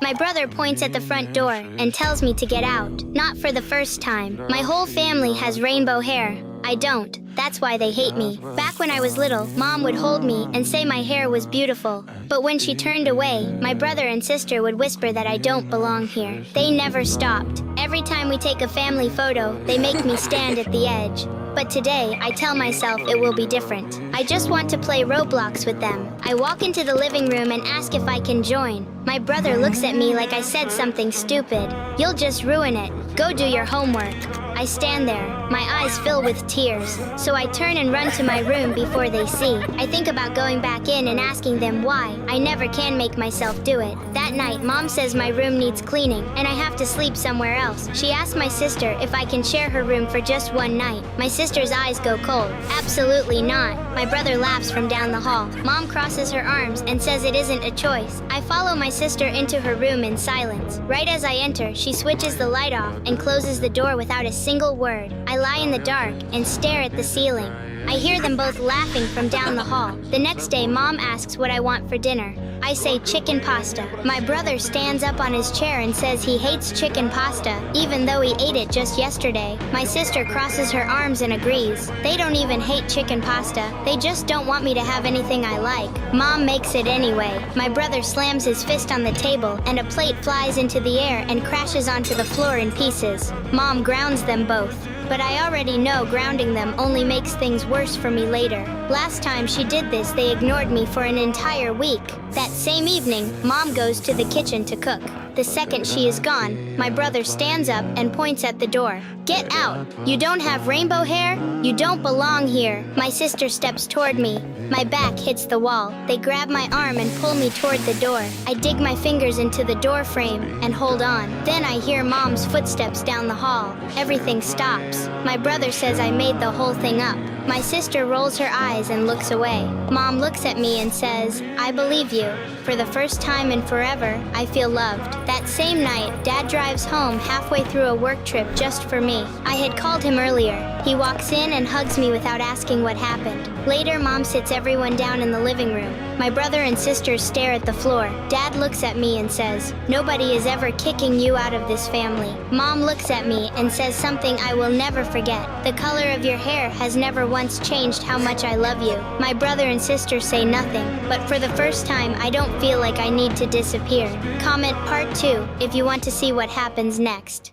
My brother points at the front door and tells me to get out. Not for the first time. My whole family has rainbow hair. I don't. That's why they hate me. Back when I was little, Mom would hold me and say my hair was beautiful. But when she turned away, my brother and sister would whisper that I don't belong here. They never stopped. Every time we take a family photo, they make me stand at the edge. But today, I tell myself it will be different. I just want to play Roblox with them. I walk into the living room and ask if I can join. My brother looks at me like I said something stupid. You'll just ruin it. Go do your homework. I stand there, my eyes fill with tears. So I turn and run to my room before they see. I think about going back in and asking them why. I never can make myself do it. That night, Mom says my room needs cleaning and I have to sleep somewhere else. She asks my sister if I can share her room for just one night. My sister's eyes go cold. Absolutely not. My brother laughs from down the hall. Mom crosses her arms and says it isn't a choice. I follow my sister into her room in silence. Right as I enter, she switches the light off and closes the door without a single word. I lie in the dark and stare at the ceiling. I hear them both laughing from down the hall. The next day, Mom asks what I want for dinner. I say chicken pasta. My brother stands up on his chair and says he hates chicken pasta, even though he ate it just yesterday. My sister crosses her arms and agrees. They don't even hate chicken pasta. They just don't want me to have anything I like. Mom makes it anyway. My brother slams his fist on the table, and a plate flies into the air and crashes onto the floor in pieces. Mom grounds them both. But I already know grounding them only makes things worse for me later. Last time she did this, they ignored me for an entire week. That same evening, Mom goes to the kitchen to cook. The second she is gone, my brother stands up and points at the door. Get out! You don't have rainbow hair? You don't belong here. My sister steps toward me. My back hits the wall. They grab my arm and pull me toward the door. I dig my fingers into the door frame and hold on. Then I hear Mom's footsteps down the hall. Everything stops. My brother says I made the whole thing up. My sister rolls her eyes and looks away. Mom looks at me and says, I believe you. For the first time in forever, I feel loved. That same night, Dad drives home halfway through a work trip just for me. I had called him earlier. He walks in and hugs me without asking what happened. Later, Mom sits everyone down in the living room. My brother and sisters stare at the floor. Dad looks at me and says, nobody is ever kicking you out of this family. Mom looks at me and says something I will never forget. The color of your hair has never once changed how much I love you. My brother and sister say nothing, but for the first time, I don't feel like I need to disappear. Comment part 2 if you want to see what happens next.